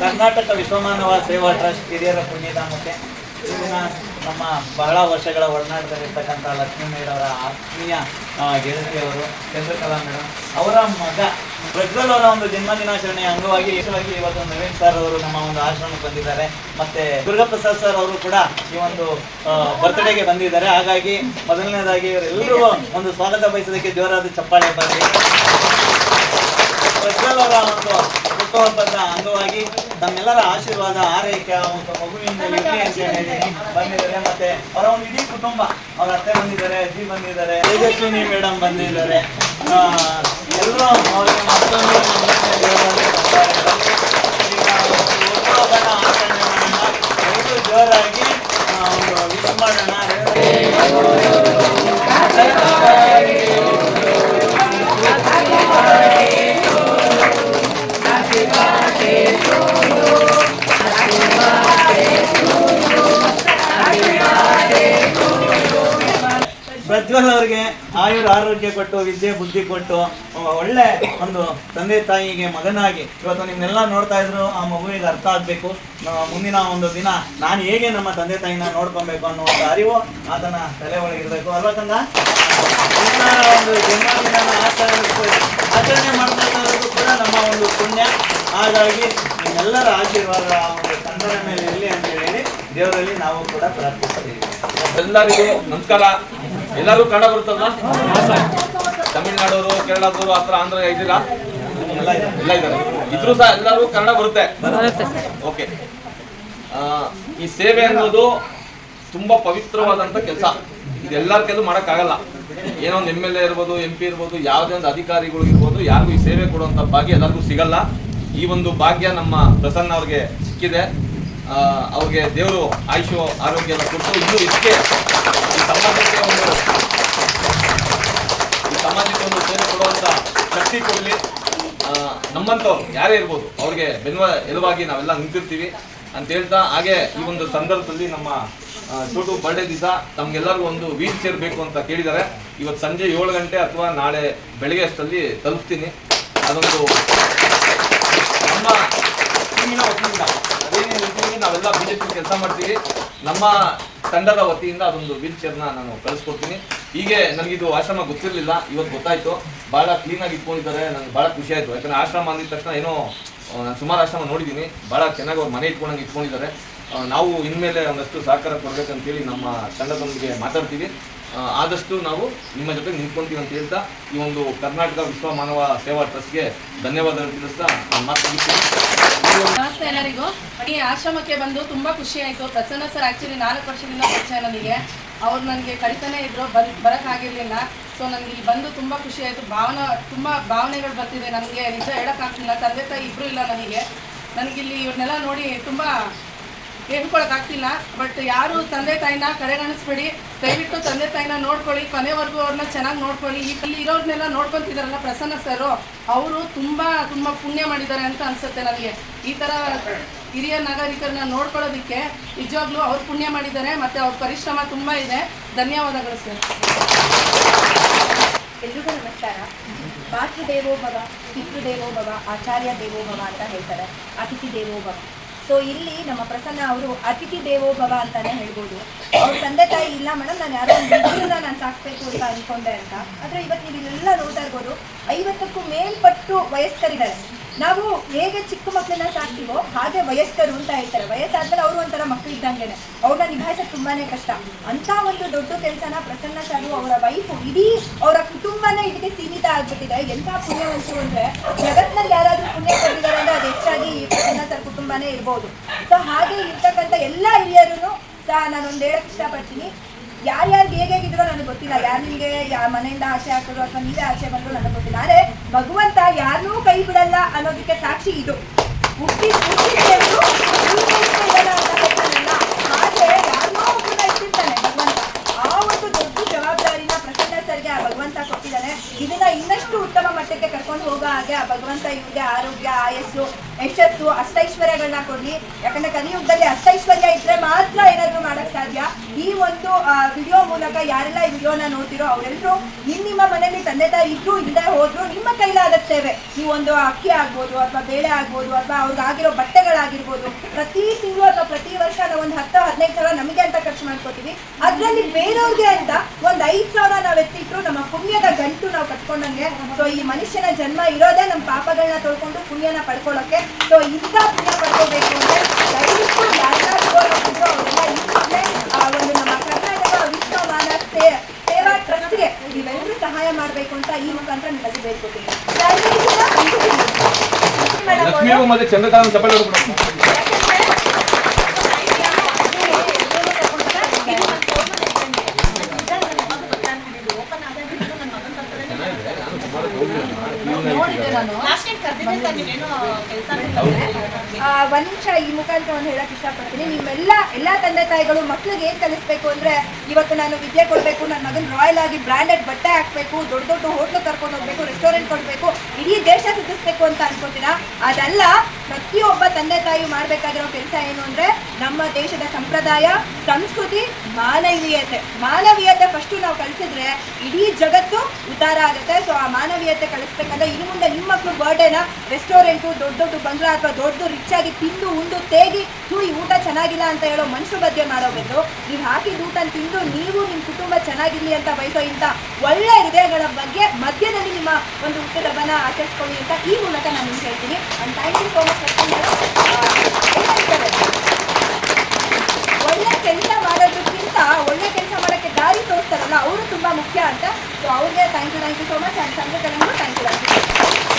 ಕರ್ನಾಟಕ ವಿಶ್ವಮಾನವ ಸೇವಾ ಟ್ರಸ್ಟ್ ಹಿರಿಯರ ಪುಣ್ಯಧಾಮಕ್ಕೆ ಇಲ್ಲಿನ ನಮ್ಮ ಬಹಳ ವರ್ಷಗಳ ಒಡನಾಟದಲ್ಲಿರ್ತಕ್ಕಂಥ ಲಕ್ಷ್ಮೀ ಮೇಡಮ್ ಅವರ ಆತ್ಮೀಯ ಗೆಳತಿಯವರು ಚಂದ್ರಕಲಾ ಮೇಡಮ್ ಅವರ ಮಗ ಪ್ರಜ್ವಲ್ ಅವರ ಒಂದು ಜನ್ಮದಿನಾಚರಣೆಯ ಅಂಗವಾಗಿ ಇವತ್ತು ನವೀನ್ ಸರ್ ಅವರು ನಮ್ಮ ಒಂದು ಆಶ್ರಮಕ್ಕೆ ಬಂದಿದ್ದಾರೆ. ಮತ್ತೆ ದುರ್ಗಾಪ್ರಸಾದ್ ಸರ್ ಅವರು ಕೂಡ ಈ ಒಂದು ಬರ್ತ್ಡೇಗೆ ಬಂದಿದ್ದಾರೆ. ಹಾಗಾಗಿ ಮೊದಲನೇದಾಗಿ ಇವರೆಲ್ಲರಿಗೂ ಒಂದು ಸ್ವಾಗತ ಬಯಸೋದಕ್ಕೆ ಜೋರಾದ ಚಪ್ಪಾಳೆ ಬರಲಿ. ಪ್ರಜ್ವಲ್ ಅವರ ಒಂದು ಹುಟ್ಟುಹಬ್ಬದ ಅಂಗವಾಗಿ ನಮ್ಮೆಲ್ಲರ ಆಶೀರ್ವಾದ ಆರೈಕೆ ಒಂದು ಮಗುವಿಂದ ಇರಲಿ ಅಂತ ಹೇಳಿ ಬಂದಿದ್ದಾರೆ. ಮತ್ತೆ ಅವರ ಒಂದು ಇಡೀ ಕುಟುಂಬ, ಅವರ ಅತ್ತೆ ಬಂದಿದ್ದಾರೆ, ಅಜ್ಜಿ ಬಂದಿದ್ದಾರೆ, ತೇಜಸ್ವಿನಿ ಮೇಡಮ್ ಬಂದಿದ್ದಾರೆ. ಎಲ್ಲರೂ ಅವರಿಗೆ ಮತ್ತೊಂದು ಹುಟ್ಟುಹಬ್ಬನ ಆಚರಣೆ ಮಾಡೋಣ, ಎಲ್ಲರೂ ಜೋರಾಗಿ ಒಂದು ವಿಶ್ ಮಾಡೋಣ. ಪ್ರಜ್ವಲ್ ಅವರಿಗೆ ಆಯುರ್ ಆರೋಗ್ಯ ಕೊಟ್ಟು ವಿದ್ಯೆ ಬುದ್ಧಿ ಕೊಟ್ಟು ಒಳ್ಳೆ ಒಂದು ತಂದೆ ತಾಯಿಗೆ ಮಗನಾಗಿ ಇವತ್ತು ನಿಮ್ನೆಲ್ಲ ನೋಡ್ತಾ ಇದ್ರು. ಆ ಮಗುವಿಗೆ ಅರ್ಥ ಆಗಬೇಕು, ಮುಂದಿನ ಒಂದು ದಿನ ನಾನು ಹೇಗೆ ನಮ್ಮ ತಂದೆ ತಾಯಿನ ನೋಡ್ಕೊಬೇಕು ಅನ್ನೋ ಒಂದು ಅರಿವು ಆತನ ತಲೆ ಒಳಗಿರಬೇಕು ಅಲ್ವಾ ತಂದ. ಒಂದು ಜನ್ಮದಿನ ಆಚರಣೆ ಮಾಡ್ತಾ ಇರೋದು ಕೂಡ ನಮ್ಮ ಒಂದು ಪುಣ್ಯ. ಹಾಗಾಗಿ ನಿಮ್ಮೆಲ್ಲರ ಆಶೀರ್ವಾದ ಒಂದು ತಂದೆಯ ಮೇಲೆ ಇರಲಿ ಅಂತ ಹೇಳಿ ದೇವರಲ್ಲಿ ನಾವು ಕೂಡ ಪ್ರಾರ್ಥಿಸ್ತೀವಿ. ಎಲ್ಲರಿಗೂ ನಮಸ್ಕಾರ. ಎಲ್ಲರೂ ಕನ್ನಡ ಬರುತ್ತಲ್ಲ? ತಮಿಳ್ನಾಡವರು, ಕೇರಳದವರು, ಆತರ ಆಂಧ್ರ ಇದ್ದೀರಾ? ಎಲ್ಲ ಇದ್ದಾರೆ. ಇದ್ರೂ ಸಹ ಎಲ್ಲರೂ ಕನ್ನಡ ಬರುತ್ತೆ. ಓಕೆ. ಈ ಸೇವೆ ಅನ್ನೋದು ತುಂಬಾ ಪವಿತ್ರವಾದಂತ ಕೆಲಸ. ಇದೆಲ್ಲರ ಕೆಲವು ಮಾಡೋಕ್ಕಾಗಲ್ಲ. ಏನೋ ಒಂದು MLA ಇರ್ಬೋದು, MP ಇರ್ಬೋದು, ಯಾವುದೇ ಒಂದು ಅಧಿಕಾರಿಗಳು ಇರ್ಬೋದು, ಯಾರಿಗೂ ಈ ಸೇವೆ ಕೊಡುವಂತ ಭಾಗ್ಯ ಎಲ್ಲರಿಗೂ ಸಿಗಲ್ಲ. ಈ ಒಂದು ಭಾಗ್ಯ ನಮ್ಮ ಪ್ರಸನ್ನ ಅವ್ರಿಗೆ ಸಿಕ್ಕಿದೆ. ಅವ್ರಿಗೆ ದೇವರು ಆಯುಷು ಆರೋಗ್ಯ ಎಲ್ಲ ಕೊಟ್ಟು ಇನ್ನೂ ಇದಕ್ಕೆ ಈ ಸಮಾಜಕ್ಕೆ ಒಂದು ಸೇವೆ ಕೊಡುವಂತ ಶಕ್ತಿ ಕೊಡಲಿ. ನಮ್ಮಂಥವ್ರು ಯಾರೇ ಇರ್ಬೋದು ಅವ್ರಿಗೆ ಬೆನ್ನುವ ಎಲುವಾಗಿ ನಾವೆಲ್ಲ ನಿಂತಿರ್ತೀವಿ ಅಂತ ಹೇಳ್ತಾ, ಹಾಗೆ ಈ ಒಂದು ಸಂದರ್ಭದಲ್ಲಿ ನಮ್ಮ ಚೋಟು ಬರ್ಡೇ ದಿವಸ ತಮ್ಗೆಲ್ಲರಿಗೂ ಒಂದು ವೀಲ್ ಚೇರ್ ಬೇಕು ಅಂತ ಕೇಳಿದ್ದಾರೆ. ಇವತ್ತು ಸಂಜೆ 7 ಗಂಟೆ ಅಥವಾ ನಾಳೆ ಬೆಳಗ್ಗೆ ಅಷ್ಟರಲ್ಲಿ ತಲುಪ್ತೀನಿ. ಅದೊಂದು ನಮ್ಮ ಟೀಮಿನ ವತಿಯಿಂದ, ಅದೇನೇ ನಿಂತೀವಿ ನಾವೆಲ್ಲ BJP ಕೆಲಸ ಮಾಡ್ತೀವಿ, ನಮ್ಮ ತಂಡದ ವತಿಯಿಂದ ಅದೊಂದು ವೀಲ್ ಚೇರ್ನ ನಾನು ಕಳಿಸ್ಕೊಡ್ತೀನಿ. ಹೀಗೆ ನನಗಿದು ಆಶ್ರಮ ಗೊತ್ತಿರಲಿಲ್ಲ, ಇವತ್ತು ಗೊತ್ತಾಯ್ತು. ಭಾಳ ಕ್ಲೀನಾಗಿ ಇಟ್ಕೊಂಡಿದ್ದಾರೆ, ನನಗೆ ಭಾಳ ಖುಷಿ ಆಯಿತು. ಯಾಕಂದರೆ ಆಶ್ರಮ ಅಂದಿದ ತಕ್ಷಣ ಏನೋ ನಾನು ಸುಮಾರು ಆಶ್ರಮ ನೋಡಿದ್ದೀನಿ, ಭಾಳ ಚೆನ್ನಾಗಿ ಅವ್ರು ಮನೆ ಇಟ್ಕೊಂಡಂಗೆ ಇಟ್ಕೊಂಡಿದ್ದಾರೆ. ನಾವು ಇನ್ಮೇಲೆ ಒಂದಷ್ಟು ಸಹಕಾರ ಕೊಡಬೇಕಂತೇಳಿ ನಮ್ಮ ತಂಡದೊಂದಿಗೆ ಮಾತಾಡ್ತೀವಿ. ಆದಷ್ಟು ನಾವು ನಿಮ್ಮ ಜೊತೆ ನಿಂತ್ಕೊಂತೀವಿ ಅಂತ ಹೇಳ್ತಾ ಈ ಒಂದು ಕರ್ನಾಟಕ ವಿಶ್ವ ಮಾನವ ಸೇವಾ ಟ್ರಸ್ಟ್ಗೆ ಧನ್ಯವಾದಗಳು ತಿಳಿಸ್ತಾ ಮಾತಾಡ್ತೀನಿ. ನಮಸ್ತೆ ಎಲ್ಲರಿಗೂ. ಈ ಆಶ್ರಮಕ್ಕೆ ಬಂದು ತುಂಬಾ ಖುಷಿ ಆಯಿತು. ಪ್ರಸನ್ನ ಸರ್ ಆ್ಯಕ್ಚುಲಿ 4 ವರ್ಷದಿಂದ ಪರಿಚಯ ನನಗೆ. ಅವ್ರು ನನಗೆ ಕರಿತಾನೆ ಇದ್ರು, ಬರೋಕ್ಕಾಗಿರಲಿಲ್ಲ. ಸೊ ನನಗೆ ಇಲ್ಲಿ ಬಂದು ತುಂಬ ಖುಷಿ ಆಯಿತು. ತುಂಬ ಭಾವನೆಗಳು ಬರ್ತಿದೆ ನನಗೆ, ನಿಜ ಹೇಳೋಕ್ಕಾಗ್ತಿಲ್ಲ. ತಂದೆ ತಾಯಿ ಇಬ್ಬರು ಇಲ್ಲ ನನಗಿಲ್ಲಿ ಇವ್ರನ್ನೆಲ್ಲ ನೋಡಿ ತುಂಬ ಹೇಳ್ಕೊಳಕ್ಕಾಗ್ತಿಲ್ಲ. ಬಟ್ ಯಾರು ತಂದೆ ತಾಯಿನ ಕಡೆಗಣಿಸ್ಬೇಡಿ, ದಯವಿಟ್ಟು ತಂದೆ ತಾಯಿನ ನೋಡ್ಕೊಳ್ಳಿ, ಕೊನೆವರೆಗೂ ಅವ್ರನ್ನ ಚೆನ್ನಾಗಿ ನೋಡ್ಕೊಳ್ಳಿ. ಇಲ್ಲಿ ಇರೋರ್ನೆಲ್ಲ ನೋಡ್ಕೊತಿದಾರಲ್ಲ ಪ್ರಸನ್ನ ಸರ್, ಅವರು ತುಂಬ ಪುಣ್ಯ ಮಾಡಿದ್ದಾರೆ ಅಂತ ಅನಿಸುತ್ತೆ ನನಗೆ. ಈ ಥರ ಹಿರಿಯ ನಾಗರಿಕರನ್ನ ನೋಡ್ಕೊಳ್ಳೋದಕ್ಕೆ ನಿಜವಾಗ್ಲೂ ಅವ್ರು ಪುಣ್ಯ ಮಾಡಿದ್ದಾರೆ. ಮತ್ತು ಅವ್ರ ಪರಿಶ್ರಮ ತುಂಬ ಇದೆ. ಧನ್ಯವಾದಗಳು ಸರ್. ಎಲ್ರಿಗೂ ನಮಸ್ಕಾರ. ಮಾತೃ ದೇವೋ ಭವ, ಪಿತೃ ದೇವೋ ಭವ, ಆಚಾರ್ಯ ದೇವೋ ಭವ ಅಂತ ಹೇಳ್ತಾರೆ. ಅತಿಥಿ ದೇವೋ ಭವ. ಸೊ ಇಲ್ಲಿ ನಮ್ಮ ಪ್ರಸನ್ನ ಅವರು ಅತಿಥಿ ದೇವೋ ಭವ ಅಂತಾನೆ ಹೇಳ್ಬೋದು. ಅವ್ರ ತಂದೆ ತಾಯಿ ಇಲ್ಲ ಮೇಡಮ್, ನಾನು ಯಾರೋ ಒಂದು ಮಗುನ ನಾನು ಸಾಕ್ಬೇಕು ಅಂತ ಅನ್ಕೊಂಡೆ ಅಂತ. ಆದರೆ ಇವತ್ತು ನೀವು ಇಲ್ಲೆಲ್ಲ ನೋಡ್ತಾ ಇರ್ಬೋದು, 50ಕ್ಕೂ ಮೇಲ್ಪಟ್ಟು ವಯಸ್ಕರಿದ್ದಾರೆ. ನಾವು ಹೇಗೆ ಚಿಕ್ಕ ಮಕ್ಕಳನ್ನ ಸಾಕ್ತೀವೋ ಹಾಗೆ ವಯಸ್ಕರು ಅಂತ ಹೇಳ್ತಾರೆ. ವಯಸ್ಸಾದ್ಮೇಲೆ ಅವರು ಒಂಥರ ಮಕ್ಕಳು ಇದ್ದಂಗೆನೆ, ಅವ್ರನ್ನ ನಿಭಾಯಿಸೋದು ತುಂಬಾನೇ ಕಷ್ಟ. ಅಂತ ಒಂದು ದೊಡ್ಡ ಕೆಲಸನ ಪ್ರಸನ್ನ ಸರ್, ಅವರ ವೈಫು, ಇಡೀ ಅವರ ಕುಟುಂಬನೇ ಇದಕ್ಕೆ ಸೀಮಿತ ಆಗ್ಬಿಟ್ಟಿದೆ. ಎಂಥ ಪುಣ್ಯವಂತರು ಅಂದರೆ, ಜಗತ್ತಿನಲ್ಲಿ ಯಾರಾದರೂ ಪುಣ್ಯ ಕೊಟ್ಟಿದ್ದಾರೆ ಅಂದರೆ ಅದು ಹೆಚ್ಚಾಗಿ ಈ ಪ್ರಸನ್ನ ಸರ್ ಕುಟುಂಬನೇ ಇರ್ಬೋದು. ಸೊ ಹಾಗೆ ಇರ್ತಕ್ಕಂಥ ಎಲ್ಲ ಹಿರಿಯರೂ ಸಹ ನಾನೊಂದು ಹೇಳಕ್ಕೆ ಇಷ್ಟಪಡ್ತೀನಿ. ಯಾರ್ಯಾರಿಗೆ ಹೇಗಿದ್ರು ನನಗೆ ಗೊತ್ತಿಲ್ಲ, ಯಾರು ನಿಮಗೆ ಮನೆಯಿಂದ ಆಚೆ ಹಾಕಿದ್ರು ಅಥವಾ ನೀವೇ ಆಚೆ ಬಂದ್ರು ನನಗೆ ಗೊತ್ತಿಲ್ಲ. ಆದರೆ ಭಗವಂತ ಯಾರನ್ನೂ ಕೈ ಬಿಡಲ್ಲ ಅನ್ನೋದಕ್ಕೆ ಸಾಕ್ಷಿ ಇದು. ಹುಟ್ಟಿದ್ದೇವರು ಹಾಗೆ ಯಾರನ್ನೋ ಒಬ್ಬರನ್ನ ಇಟ್ಟಿರ್ತಾನೆ ಭಗವಂತ. ಆ ಒಂದು ದೊಡ್ಡ ಜವಾಬ್ದಾರಿನ ಪ್ರಸನ್ನ ಸರ್ಗೆ ಆ ಭಗವಂತ ಕೊಟ್ಟಿದ್ದಾನೆ. ಇದನ್ನ ಇನ್ನಷ್ಟು ಉತ್ತಮ ಮಟ್ಟಕ್ಕೆ ಕರ್ಕೊಂಡು ಹೋಗೋ ಹಾಗೆ ಆ ಭಗವಂತ ಇವ್ರಿಗೆ ಆರೋಗ್ಯ, ಆಯಸ್ಸು, ಯಶಸ್ಸು, ಅಷ್ಟೈಶ್ವರ್ಯಗಳನ್ನ ಕೊಡ್ಲಿ. ಯಾಕಂದ್ರೆ ಕಲಿಯುಗದಲ್ಲಿ ಅಷ್ಟೈಶ್ವರ್ಯ ಇದ್ರೆ ಮಾತ್ರ ಏನಾದ್ರು ಮಾಡಕ್ ಸಾಧ್ಯ. ಈ ಒಂದು ವಿಡಿಯೋ ಮೂಲಕ ಯಾರೆಲ್ಲ ಈ ವಿಡಿಯೋನ ನೋಡ್ತಿರೋ ಅವರೆಲ್ಲರೂ ನಿಮ್ಮ ಮನೆಯಲ್ಲಿ ತಂದೆ ತಾಯಿ ಇದ್ರು ಇಲ್ಲದೆ ಹೋದ್ರು ನಿಮ್ಮ ಕೈಲಾದ ಸೇವೆ, ನೀವು ಒಂದು ಅಕ್ಕಿ ಆಗ್ಬೋದು ಅಥವಾ ಬೇಳೆ ಆಗ್ಬೋದು ಅಥವಾ ಅವ್ರಿಗಾಗಿರೋ ಬಟ್ಟೆಗಳಾಗಿರ್ಬೋದು ಅನ್ಕೋತೀವಿ. ಅದ್ರಲ್ಲಿ ಬೇರೆಯವ್ರಿಗೆ ಅಂತ ಒಂದ್ 5,000 ನಾವ್ ಎತ್ತಿಟ್ರು ನಮ್ಮ ಪುಣ್ಯದ ಗಂಟು ನಾವು ಕಟ್ಕೊಂಡಂಗೆ. ಸೊ ಈ ಮನುಷ್ಯನ ಜನ್ಮ ಇರೋದೇ ನಮ್ಮ ಪಾಪಗಳನ್ನ ತೊಳ್ಕೊಂಡು ಪುಣ್ಯನ ಪಡ್ಕೊಳ್ಳೋಕೆ. ಸೊ ಇಂಥ ಪುಣ್ಯ ಪಡ್ಕೋಬೇಕು ಅಂದ್ರೆ ದಯವಿಟ್ಟು ಯಾರ್ಯಾರು ಅವರೆಲ್ಲ ಈಗಲೇ ಒಂದು ನಮ್ಮ ಕರ್ನಾಟಕ ವಿಶ್ವಮಾನ ಸೇವಾ ಟ್ರಸ್ಟ್ಗೆ ನೀವೆಲ್ಲರೂ ಸಹಾಯ ಮಾಡಬೇಕು ಅಂತ ಈ ಮುಖಾಂತರ ನಿಮಗೆ ಬೇಡ್ಕೊತೀನಿ. ಲಕ್ಷ್ಮಿಗೂ ಮತ್ತೆ ಚಂದ್ರಕಾಂತ ಚಪ್ಪಲಿ ಒಂದ್ ನಿಮಿಷ ಈ ಮುಖಾಂತರ ಒಂದು ಹೇಳಕ್ ಇಷ್ಟಪಡ್ತೀನಿ. ಎಲ್ಲಾ ತಂದೆ ತಾಯಿಗಳು ಮಕ್ಳಿಗೆ ಏನ್ ಕಲಿಸ್ಬೇಕು ಅಂದ್ರೆ, ಇವತ್ತು ನಾನು ವಿದ್ಯೆ ಕೊಡ್ಬೇಕು, ನನ್ನ ಮಗನ್ ರಾಯಲ್ ಆಗಿ ಬ್ರಾಂಡೆಡ್ ಬಟ್ಟೆ ಹಾಕ್ಬೇಕು, ದೊಡ್ಡ ದೊಡ್ಡ ಹೋಟ್ಲು ಕರ್ಕೊಂಡು ಹೋಗ್ಬೇಕು, ರೆಸ್ಟೋರೆಂಟ್ ಕೊಡ್ಬೇಕು, ಇಡೀ ದೇಶ ಸುತ್ತಿಸ್ಬೇಕು ಅಂತ ಅನ್ಕೋತೀರಾ? ಅದಲ್ಲ. ಪ್ರತಿಯೊಬ್ಬ ತಂದೆ ತಾಯಿ ಮಾಡ್ಬೇಕಾಗಿರೋ ಕೆಲಸ ಏನು ಅಂದ್ರೆ, ನಮ್ಮ ದೇಶದ ಸಂಪ್ರದಾಯ, ಸಂಸ್ಕೃತಿ, ಮಾನವೀಯತೆ ಫಸ್ಟ್ ನಾವು ಕಲಿಸಿದ್ರೆ ಇಡೀ ಜಗತ್ತು ಉದ್ಧಾರ ಆಗುತ್ತೆ. ಸೊ ಆ ಮಾನವೀಯತೆ ಕಲಿಸ್ಬೇಕಂದ್ರೆ ಇನ್ನು ಮುಂದೆ ನಿಮ್ಮ ಮಕ್ಕಳು ಬರ್ಡೇನ ರೆಸ್ಟೋರೆಂಟು, ದೊಡ್ಡ ದೊಡ್ಡ ಬಂಗ್ಲಾ ಅಥವಾ ದೊಡ್ಡ ರಿಚ್ ಆಗಿ ತಿಂದು ಉಂಡು ತೇಗಿ ಈ ಊಟ ಚೆನ್ನಾಗಿಲ್ಲ ಅಂತ ಹೇಳೋ ಮನುಷ್ಯ ಬಗ್ಗೆ ಮಾಡೋಬೇಕು. ನೀವು ಹಾಕಿದ ಊಟ ತಿಂದು ನೀವು ನಿಮ್ಮ ಕುಟುಂಬ ಚೆನ್ನಾಗಿರ್ಲಿ ಅಂತ ಬಯಸೋ ಇಂಥ ಒಳ್ಳೆ ಹೃದಯಗಳ ಬಗ್ಗೆ ಮಧ್ಯದಲ್ಲಿ ನಿಮ್ಮ ಒಂದು ಹುಟ್ಟಿದ ಹಬ್ಬನ ಆಚರಿಸ್ಕೊಳ್ಳಿ ಅಂತ ಈ ಮೂಲಕ ನಾನು ನಿಮ್ಗೆ ಹೇಳ್ತೀನಿ. And thank you so much. ಒಳ್ಳೆ ಕೆಲಸ ಮಾಡೋದಕ್ಕಿಂತ ಒಳ್ಳೆ ಕೆಲಸ ಮಾಡೋಕ್ಕೆ ದಾರಿ ತೋರಿಸ್ತಾರಲ್ಲ, ಅವರು ತುಂಬಾ ಮುಖ್ಯ ಅಂತ. ಸೊ ಅವ್ರಿಗೆ thank you so much. And ಸಂಘಟನೆಗೂ ಥ್ಯಾಂಕ್ ಯು.